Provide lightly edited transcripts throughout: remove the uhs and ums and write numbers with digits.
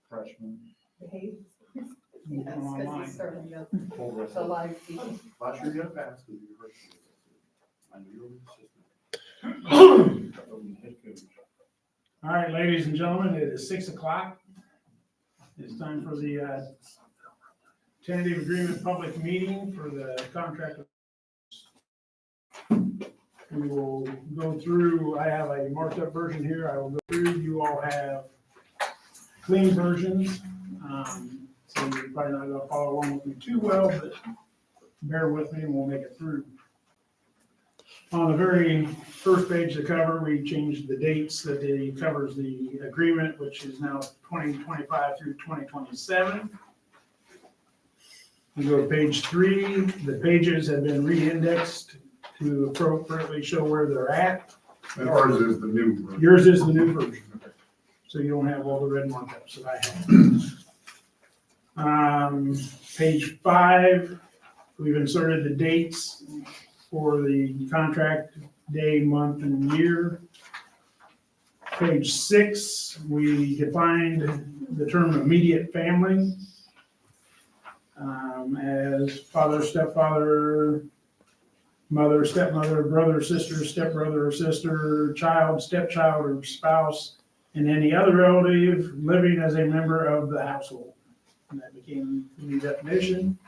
freshman. Yes, Moving because online. he's starting to Full rest the of live feed. last year you got passed because you hurt. I knew you were an assistant. Head coach. All right, ladies and gentlemen, it is 6 o'clock. It's time for the tentative agreement public meeting for the contract. We will go through, I have a marked up version here. I will go through. You all have clean versions. So you're probably not going to follow along with me too well, but bear with me and we'll make it through. On the very first page of the cover, we changed the dates that it covers the agreement, which is now 2025 through 2027. We go to page 3. The pages have been re-indexed to appropriately show where they're at. And ours is the new version. Yours is the new version, so you don't have all the red markups that I have. Page 5, we've inserted the dates for the contract day, month, and year. Page 6, we defined the term immediate family as father, stepfather, mother, stepmother, brother, sister, stepbrother or sister, child, stepchild, or spouse, and any other relative living as a member of the household. And that became the new definition.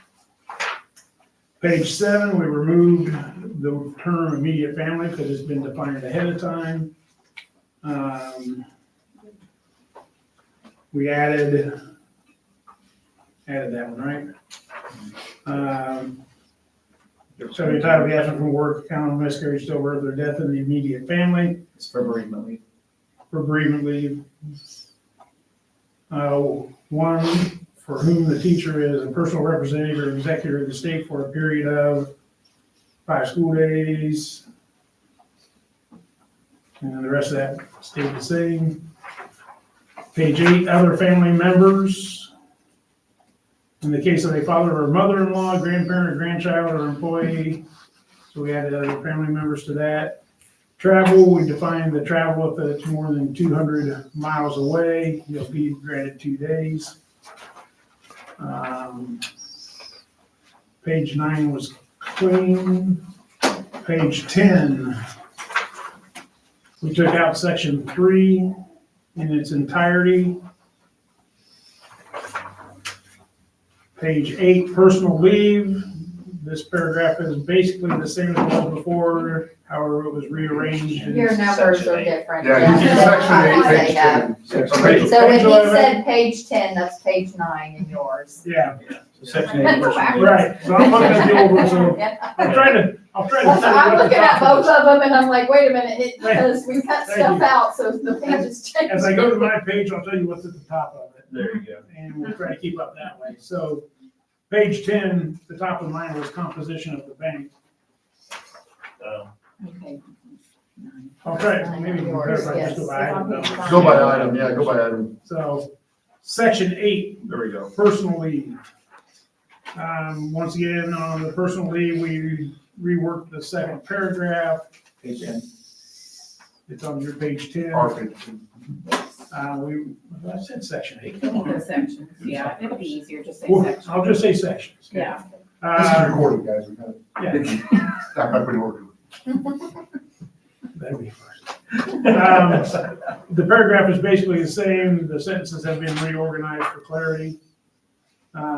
Page 7, we removed the term immediate family because it's been defined ahead of time. We added that one, right? So the title of the absent from work, account of miscarriage, stillbirth, or death in the immediate family. It's for bereavement leave. For bereavement leave. One for whom the teacher is a personal representative or executor of the state for a period of 5 school days. And the rest of that stayed the same. Page 8, other family members. In the case of a father or mother-in-law, grandparent, or grandchild, or employee. So we added other family members to that. Travel, we defined the travel if it's more than 200 miles away, you'll be granted 2 days. Page 9 was clean. Page 10, we took out section 3 in its entirety. Page 8, personal leave. This paragraph is basically the same as it was before, however, it was rearranged. in Your numbers Section are 8. different. Yeah, you see section 8, They page have. 10. Okay. So when Page he 11. said page 10, that's page 9 in yours. Yeah, So section 8. right, so I'm looking at the old one, so I'll try to Well, tell you so I'm what the looking at top both is. of them and I'm like, wait a minute, Right. because we cut Thank stuff you. out, so the pages change. As I go to my page, I'll tell you what's at the top of it, There you go. and we'll try to keep up that way. So, page 10, the top of mine was composition of the bank. Okay. I'll try, maybe we can clarify, just go by item. Go by item, yeah, go by item. So, section 8, There we go. personal leave. Once again, on the personal leave, we reworked the second paragraph. Page 10. It's on your page 10. Our page. I said section 8. We'll go sections, yeah, it'll be easier, just say Well, sections. I'll just say sections. Yeah. This is recorded, guys, we got it. Yeah, Stack up in order. that'd be first. The paragraph is basically the same. The sentences have been reorganized for clarity.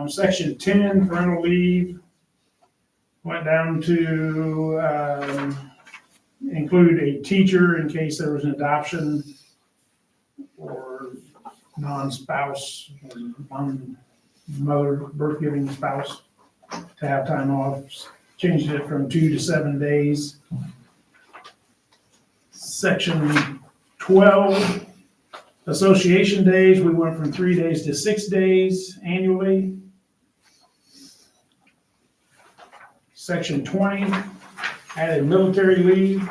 Section 10, parental leave, went down to include a teacher in case there was an adoption or non-spouse, or non-mother birth-giving spouse to have time off. Changed it from 2 to 7 days. Section 12, association days, we went from 3 days to 6 days annually. Section 20, added military leave.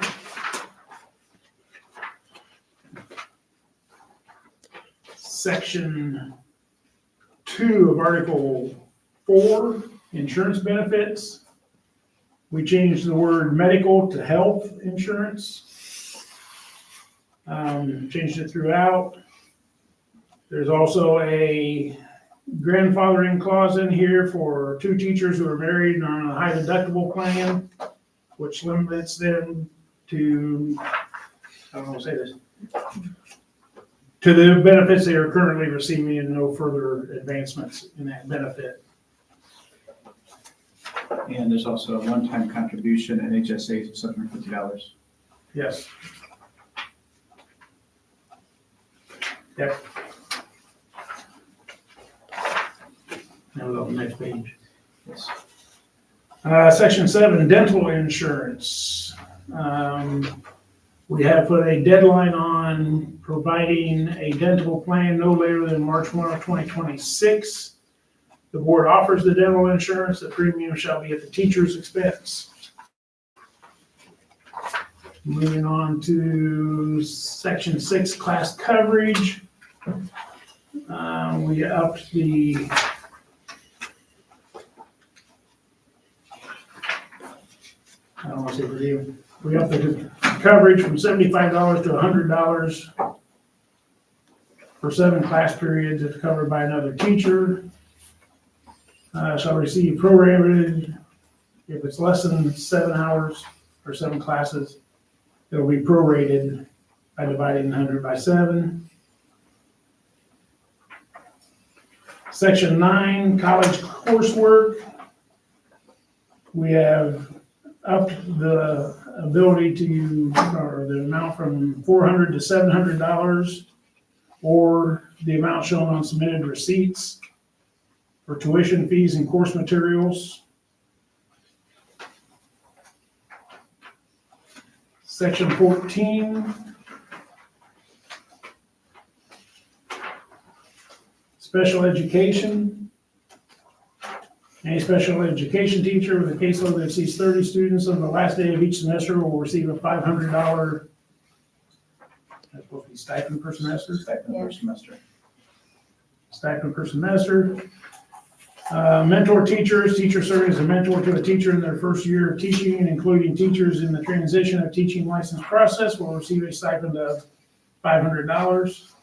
Section 2 of Article 4, insurance benefits. We changed the word medical to health insurance. Changed it throughout. There's also a grandfathering clause in here for 2 teachers who are married and are on a high deductible plan, which limits them to, I don't want to say this, to the benefits they are currently receiving and no further advancements in that benefit. And there's also a one-time contribution in HSA of $750. Yes. Yep. Now we'll go to the next page. Yes. Section 7, dental insurance. We have put a deadline on providing a dental plan no later than March 1 of 2026. The board offers the dental insurance. The premium shall be at the teacher's expense. Moving on to section 6, class coverage. We upped the I don't want to say per diem. We upped the coverage from $75 to $100 for 7 class periods if covered by another teacher. Shall receive prorated if it's less than 7 hours or 7 classes. It'll be prorated by dividing 100 by 7. Section 9, college coursework. We have upped the ability to, or the amount from $400 to $700, or the amount shown on submitted receipts for tuition fees and course materials. Section 14, special education. Any special education teacher with a caseload that exceeds 30 students on the last day of each semester will receive a $500 that's supposed to be stipend per semester. Stipend per semester. Stipend per semester. Mentor teachers, teacher serving as a mentor to a teacher in their first year of teaching, and including teachers in the transition of teaching license process, will receive a stipend of $500.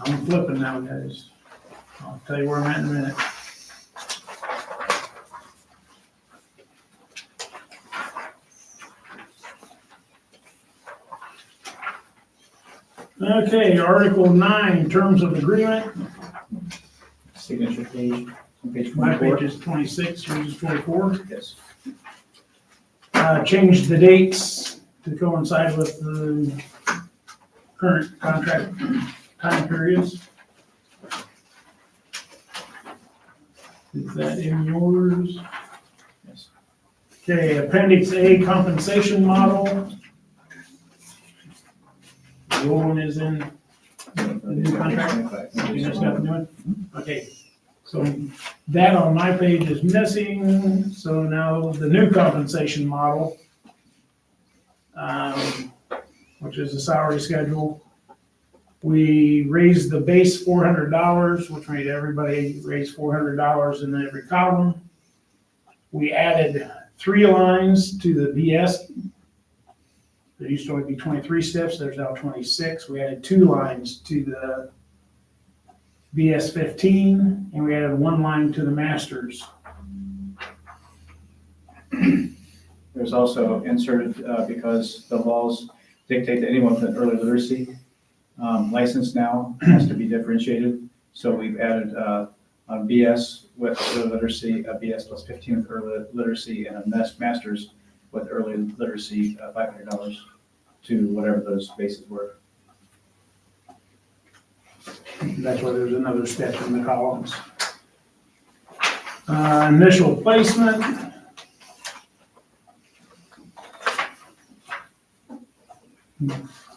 I'm flipping now, guys. I'll tell you where I'm at in a minute. Okay, Article 9, terms of agreement. Signature page, on page My 24. page is 26, yours is 24. Yes. Change the dates to coincide with the current contract time periods. Is that in yours? Yes. Okay, Appendix A, compensation model. The old one is in the new contract. You just got to do it? Okay, so that on my page is missing, so now the new compensation model, which is the salary schedule. We raised the base $400, which made everybody raise $400 in every column. We added 3 lines to the BS. There used to only be 23 steps, there's now 26. We added 2 lines to the BS 15, and we added 1 line to the masters. There's also inserted, because the laws dictate that anyone with an early literacy license now has to be differentiated. So we've added a BS with early literacy, a BS plus 15 with early literacy, and a master's with early literacy, $500 to whatever those bases were. That's why there's another step in the columns. Initial placement.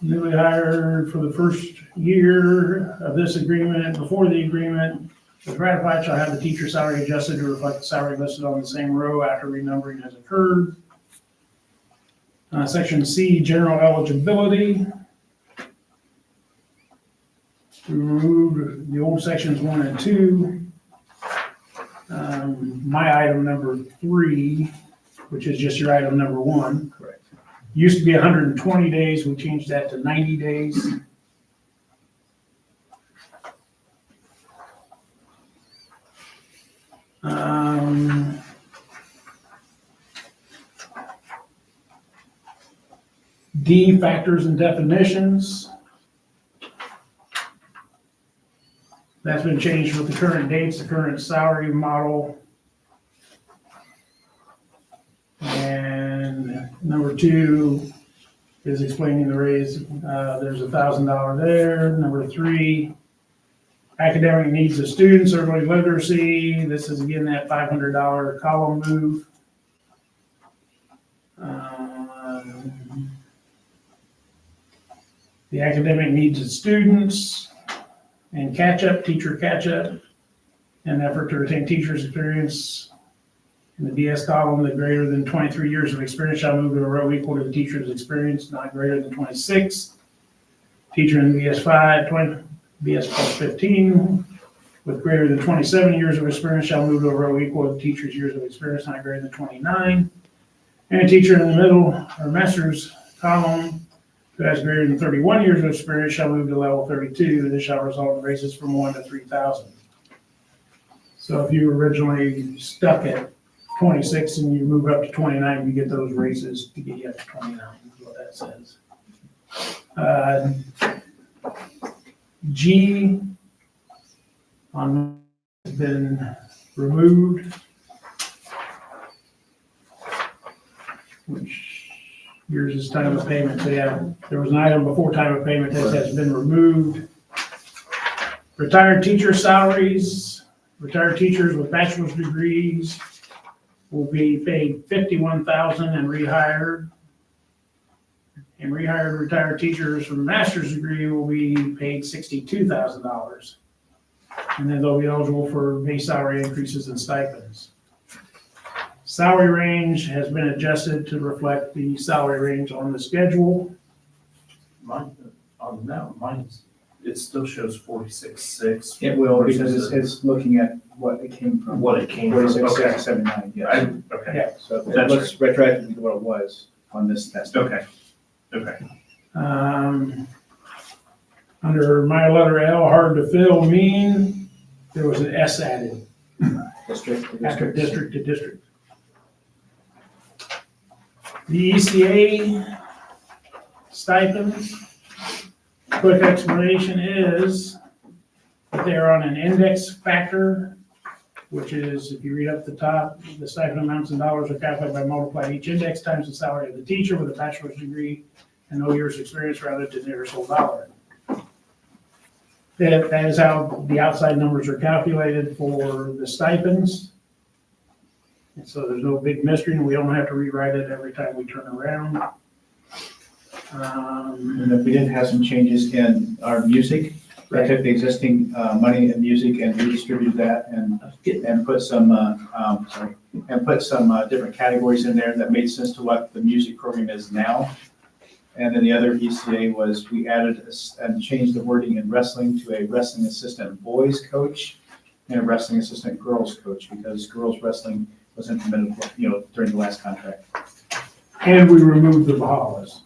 Newly hired for the first year of this agreement and before the agreement is ratified shall have the teacher salary adjusted to reflect the salary listed on the same row after renumbering has occurred. Section C, general eligibility. We removed the old sections 1 and 2. My item number 3, which is just your item number 1. Correct. Used to be 120 days, we changed that to 90 days. D, factors and definitions. That's been changed with the current dates, the current salary model. And number 2 is explaining the raise. There's $1,000 there. Number 3, academic needs of students, early literacy. This is again that $500 column move. The academic needs of students and catch-up, teacher catch-up, an effort to retain teachers' experience. In the DS column, the greater than 23 years of experience shall move to a row equal to the teacher's experience, not greater than 26. Teacher in BS5, BS plus 15, with greater than 27 years of experience shall move to a row equal to the teacher's years of experience, not greater than 29. And a teacher in the middle or master's column who has greater than 31 years of experience shall move to level 32. This shall result in raises from 1 to 3,000. So if you were originally stuck at 26 and you move up to 29, you get those raises to get you up to 29, is what that says. G on has been removed, which yours is time of payment. So yeah, there was an item before time of payment that has been removed. Retired teacher salaries, retired teachers with bachelor's degrees will be paid $51,000 and rehired. And rehired retired teachers from master's degree will be paid $62,000. And then they'll be eligible for base salary increases and stipends. Salary range has been adjusted to reflect the salary range on the schedule. Mine, on that, mine's, it still shows 46.6. It will, because it's looking at what it came from. What it came from, 46,679, yes. Okay, Yeah. So it That's looks retroactively to what it was on this test. okay. Under my letter L, hard to fill mean, there was an S added District to after district. district to district. The ECA stipends, quick explanation is that they're on an index factor, which is, if you read up the top, the stipend amounts in dollars are calculated by multiplying each index times the salary of the teacher with a bachelor's degree and no years experience rather than the nearest whole dollar. That is how the outside numbers are calculated for the stipends. And so there's no big mystery, and we don't have to rewrite it every time we turn around. And then we did have some changes in our music. I took the existing money in music and redistributed that and put some, different categories in there that made sense to what the music program is now. And then the other ECA was we added and changed the wording in wrestling to a wrestling assistant boys coach and a wrestling assistant girls coach, because girls wrestling was implemented, during the last contract. And we removed the Bahamas,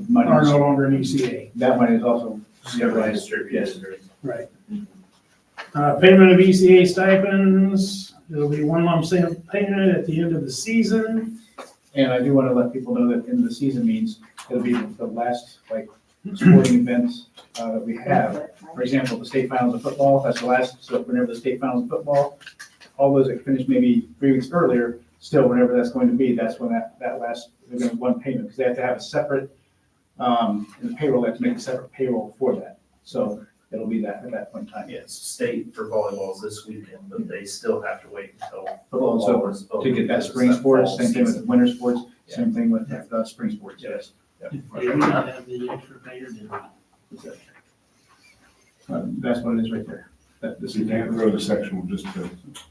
Money are no longer an ECA. that money is also. Yes. Right. Payment of ECA stipends, it'll be one lump sum payment at the end of the season. And I do want to let people know that in the season means it'll be the last, sporting events that we have. For example, the state finals of football, that's the last, so whenever the state finals of football, all those that finished maybe 3 weeks earlier, still, whenever that's going to be, that's when that last, they're going to one payment, because they have to have a separate, in the payroll, they have to make a separate payroll for that. So it'll be that at that point in time. Yes, state for volleyball is this weekend, but they still have to wait until Football, so fall is over. to get that because spring it's sports, fall same thing with season. winter sports, same thing with spring sports, yes. They do not have the extra pay or did they? That's what it is right there. This You is can't grow the section just to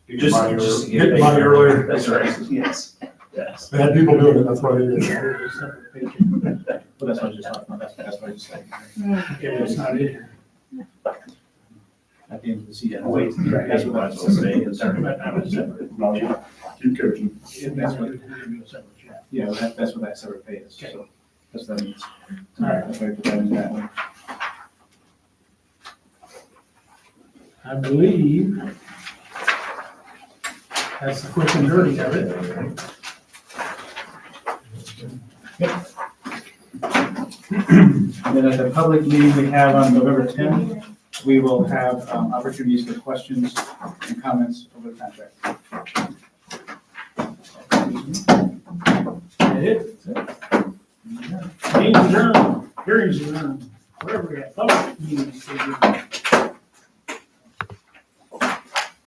Just money to get paid. money earlier. That's right, yes, yes. They had people doing it, that's why they did it. Well, that's what I just talked about, that's what I just said. Okay, that's not it. At the end of the season. Wait, that's what I was gonna say, is Talking about that was separate. Keep coaching. That's what, Yeah, that's what that separate pay is, so that's what that means. All right. That's why I put that in that way. I believe that's the quick and dirty of it. And then at the public meeting we have on November 10th, we will have opportunities for questions and comments over the contract. That it? Meeting's adjourned, hearings adjourned, whatever we have, public meetings.